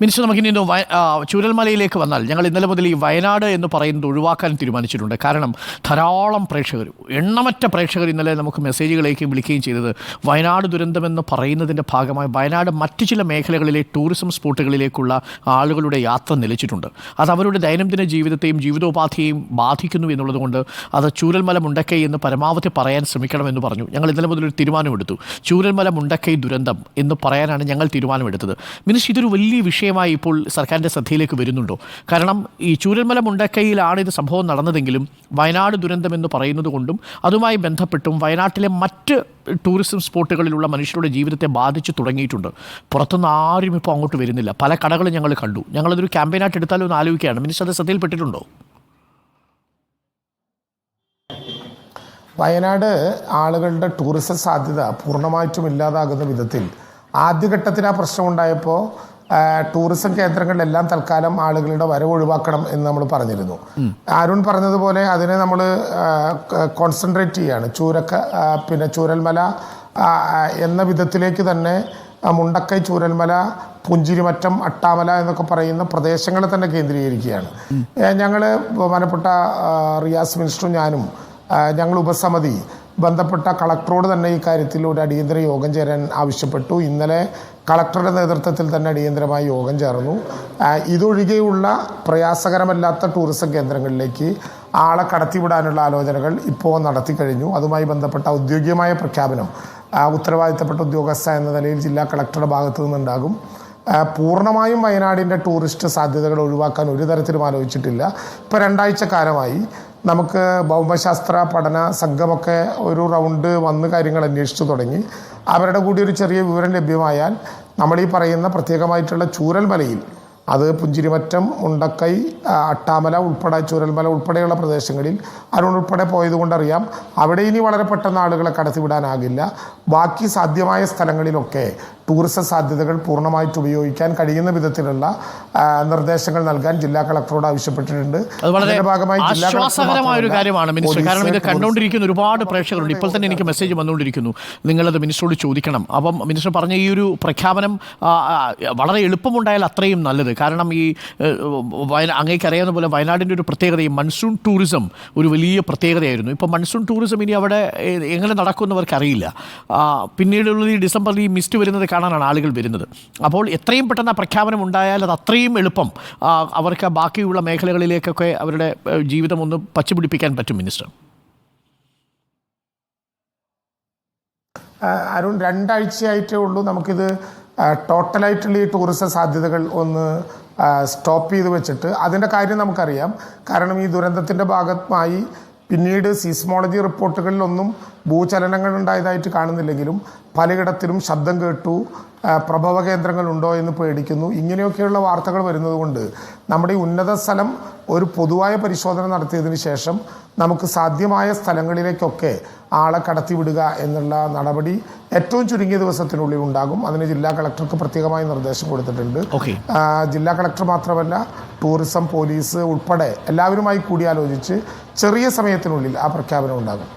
Minister, നമുക്കിനി ചൂരൽമലയിലേക്ക് വന്നാൽ ഞങ്ങൾ ഇന്നലെ മുതൽ ഈ വയനാട് എന്ന് പറയുന്നത് ഒഴിവാക്കാൻ തീരുമാനിച്ചിട്ടുണ്ട്. കാരണം ധാരാളം പ്രേക്ഷകർ, എണ്ണമറ്റ പ്രേക്ഷകർ ഇന്നലെ നമുക്ക് മെസ്സേജുകളേക്കും വിളിക്കുകയും ചെയ്തത് വയനാട് ദുരന്തമെന്ന് പറയുന്നതിൻ്റെ ഭാഗമായി വയനാട് മറ്റു ചില മേഖലകളിലെ ടൂറിസം സ്പോട്ടുകളിലേക്കുള്ള ആളുകളുടെ യാത്ര നിലച്ചിട്ടുണ്ട്. അത് അവരുടെ ദൈനംദിന ജീവിതത്തെയും ജീവിതോപാധിയെയും ബാധിക്കുന്നു എന്നുള്ളതുകൊണ്ട് അത് ചൂരൽമല മുണ്ടക്കൈ എന്ന് പരമാവധി പറയാൻ ശ്രമിക്കണമെന്ന് പറഞ്ഞു. ഞങ്ങൾ ഇന്നലെ മുതലൊരു തീരുമാനമെടുത്തു. ചൂരൽമല മുണ്ടക്കൈ ദുരന്തം എന്ന് പറയാനാണ് ഞങ്ങൾ തീരുമാനമെടുത്തത്. മിനിസ്റ്റർ, ഇതൊരു വലിയ വിഷയമായി ഇപ്പോൾ സർക്കാരിൻ്റെ ശ്രദ്ധയിലേക്ക് വരുന്നുണ്ടോ? കാരണം ഈ ചൂരൽമല മുണ്ടക്കൈയിലാണ് ഇത് സംഭവം നടന്നതെങ്കിലും വയനാട് ദുരന്തം എന്ന് പറയുന്നത് കൊണ്ടും അതുമായി ബന്ധപ്പെട്ടും വയനാട്ടിലെ മറ്റ് ടൂറിസം സ്പോട്ടുകളിലുള്ള മനുഷ്യരുടെ ജീവിതത്തെ ബാധിച്ചു തുടങ്ങിയിട്ടുണ്ട്. പുറത്തുനിന്ന് ആരും ഇപ്പോൾ അങ്ങോട്ട് വരുന്നില്ല. പല കടകളും ഞങ്ങൾ കണ്ടു. ഞങ്ങളതൊരു ക്യാമ്പയിനായിട്ട് എടുത്താലോ എന്ന് ആലോചിക്കുകയാണ്. മിനിസ്റ്റർ, അത് ശ്രദ്ധയിൽപ്പെട്ടിട്ടുണ്ടോ? വയനാട് ആളുകളുടെ ടൂറിസം സാധ്യത പൂർണ്ണമായിട്ടും ഇല്ലാതാകുന്ന വിധത്തിൽ ആദ്യഘട്ടത്തിൽ ആ പ്രശ്നമുണ്ടായപ്പോൾ ടൂറിസം കേന്ദ്രങ്ങളിലെല്ലാം തൽക്കാലം ആളുകളുടെ വരവ് ഒഴിവാക്കണം എന്ന് നമ്മൾ പറഞ്ഞിരുന്നു. അരുൺ പറഞ്ഞതുപോലെ അതിനെ നമ്മൾ കോൺസെൻട്രേറ്റ് ചെയ്യാണ്. ചൂരൽമല എന്ന വിധത്തിലേക്ക് തന്നെ മുണ്ടക്കൈ, ചൂരൽമല, പുഞ്ചിരിമറ്റം, അട്ടാമല എന്നൊക്കെ പറയുന്ന പ്രദേശങ്ങളെ തന്നെ കേന്ദ്രീകരിക്കുകയാണ്. ഞങ്ങൾ ബഹുമാനപ്പെട്ട റിയാസ് മിനിസ്റ്ററും ഞാനും ഞങ്ങൾ ഉപസമിതി ബന്ധപ്പെട്ട കളക്ടറോട് തന്നെ ഈ കാര്യത്തിൽ ഒരു അടിയന്തര യോഗം ചേരാൻ ആവശ്യപ്പെട്ടു. ഇന്നലെ കളക്ടറുടെ നേതൃത്വത്തിൽ തന്നെ അടിയന്തരമായി യോഗം ചേർന്നു. ഇതൊഴികെയുള്ള പ്രയാസകരമല്ലാത്ത ടൂറിസം കേന്ദ്രങ്ങളിലേക്ക് ആളെ കടത്തിവിടാനുള്ള ആലോചനകൾ ഇപ്പോൾ നടത്തി കഴിഞ്ഞു. അതുമായി ബന്ധപ്പെട്ട ഔദ്യോഗികമായ പ്രഖ്യാപനം ഉത്തരവാദിത്തപ്പെട്ട ഉദ്യോഗസ്ഥ എന്ന നിലയിൽ ജില്ലാ കളക്ടറുടെ ഭാഗത്തു നിന്നുണ്ടാകും. പൂർണ്ണമായും വയനാടിൻ്റെ ടൂറിസ്റ്റ് സാധ്യതകൾ ഒഴിവാക്കാൻ ഒരു തരത്തിലും ആലോചിച്ചിട്ടില്ല. ഇപ്പോൾ 2 ആഴ്ച കാലമായി നമുക്ക് ഭൗമശാസ്ത്ര പഠന സംഘമൊക്കെ ഒരു റൗണ്ട് വന്ന് കാര്യങ്ങൾ അന്വേഷിച്ചു തുടങ്ങി. അവരുടെ കൂടി ഒരു ചെറിയ വിവരം ലഭ്യമായാൽ നമ്മൾ ഈ പറയുന്ന പ്രത്യേകമായിട്ടുള്ള ചൂരൽമലയിൽ, അത് പുഞ്ചിരിമറ്റം, മുണ്ടക്കൈ, അട്ടാമല ഉൾപ്പെടെ ചൂരൽമല ഉൾപ്പെടെയുള്ള പ്രദേശങ്ങളിൽ അരുൺ ഉൾപ്പെടെ പോയതുകൊണ്ടറിയാം അവിടെ ഇനി വളരെ പെട്ടെന്ന് ആളുകളെ കടത്തിവിടാനാകില്ല. ബാക്കി സാധ്യമായ സ്ഥലങ്ങളിലൊക്കെ ടൂറിസം സാധ്യതകൾ പൂർണ്ണമായിട്ട് ഉപയോഗിക്കാൻ കഴിയുന്ന വിധത്തിലുള്ള നിർദ്ദേശങ്ങൾ നൽകാൻ ജില്ലാ കളക്ടറോട് ആവശ്യപ്പെട്ടിട്ടുണ്ട്. ആശ്വാസകരമായ ഒരു കാര്യമാണ് മിനിസ്റ്റർ. കാരണം ഇത് കണ്ടുകൊണ്ടിരിക്കുന്ന ഒരുപാട് പ്രേക്ഷകരുണ്ട്. ഇപ്പോൾ തന്നെ എനിക്ക് മെസ്സേജ് വന്നുകൊണ്ടിരിക്കുന്നു, നിങ്ങളത് മിനിസ്റ്ററോട് ചോദിക്കണം. അപ്പം മിനിസ്റ്റർ പറഞ്ഞ ഈ ഒരു പ്രഖ്യാപനം വളരെ എളുപ്പമുണ്ടായാൽ അത്രയും നല്ലത്. കാരണം ഈ അങ്ങേക്ക് അറിയാവുന്ന പോലെ വയനാടിൻ്റെ ഒരു പ്രത്യേകത ഈ മൺസൂൺ ടൂറിസം ഒരു വലിയ പ്രത്യേകതയായിരുന്നു. ഇപ്പോൾ മൺസൂൺ ടൂറിസം ഇനി അവിടെ എങ്ങനെ നടക്കുമെന്നവർക്കറിയില്ല. പിന്നീടുള്ള ഈ ഡിസംബറിൽ ഈ മിസ്റ്റ് വരുന്നത് കാണാനാണ് ആളുകൾ വരുന്നത്. അപ്പോൾ എത്രയും പെട്ടെന്ന് ആ പ്രഖ്യാപനം ഉണ്ടായാൽ അത് അത്രയും എളുപ്പം അവർക്ക് ബാക്കിയുള്ള മേഖലകളിലേക്കൊക്കെ അവരുടെ ജീവിതം ഒന്ന് പച്ചപിടിപ്പിക്കാൻ പറ്റും. മിനിസ്റ്റർ, അരുൺ, 2 ആഴ്ചയായിട്ടേ ഉള്ളൂ നമുക്കിത് ടോട്ടലായിട്ടുള്ള ഈ ടൂറിസം സാധ്യതകൾ ഒന്ന് സ്റ്റോപ്പ് ചെയ്ത് വെച്ചിട്ട്. അതിൻ്റെ കാര്യം നമുക്കറിയാം. കാരണം ഈ ദുരന്തത്തിൻ്റെ ഭാഗമായി പിന്നീട് സീസ്മോളജി റിപ്പോർട്ടുകളിലൊന്നും ഭൂചലനങ്ങൾ ഉണ്ടായതായിട്ട് കാണുന്നില്ലെങ്കിലും പലയിടത്തിലും ശബ്ദം കേട്ടു, പ്രഭവ കേന്ദ്രങ്ങളുണ്ടോ എന്ന് പേടിക്കുന്നു. ഇങ്ങനെയൊക്കെയുള്ള വാർത്തകൾ വരുന്നത് കൊണ്ട് നമ്മുടെ ഈ ഉന്നത സ്ഥലം ഒരു പൊതുവായ പരിശോധന നടത്തിയതിന് ശേഷം നമുക്ക് സാധ്യമായ സ്ഥലങ്ങളിലേക്കൊക്കെ ആളെ കടത്തിവിടുക എന്നുള്ള നടപടി ഏറ്റവും ചുരുങ്ങിയ ദിവസത്തിനുള്ളിൽ ഉണ്ടാകും. അതിന് ജില്ലാ കളക്ടർക്ക് പ്രത്യേകമായി നിർദ്ദേശം കൊടുത്തിട്ടുണ്ട്. ജില്ലാ കളക്ടർ മാത്രമല്ല, ടൂറിസം, പോലീസ് ഉൾപ്പെടെ എല്ലാവരുമായി കൂടിയാലോചിച്ച് ചെറിയ സമയത്തിനുള്ളിൽ ആ പ്രഖ്യാപനം ഉണ്ടാകും.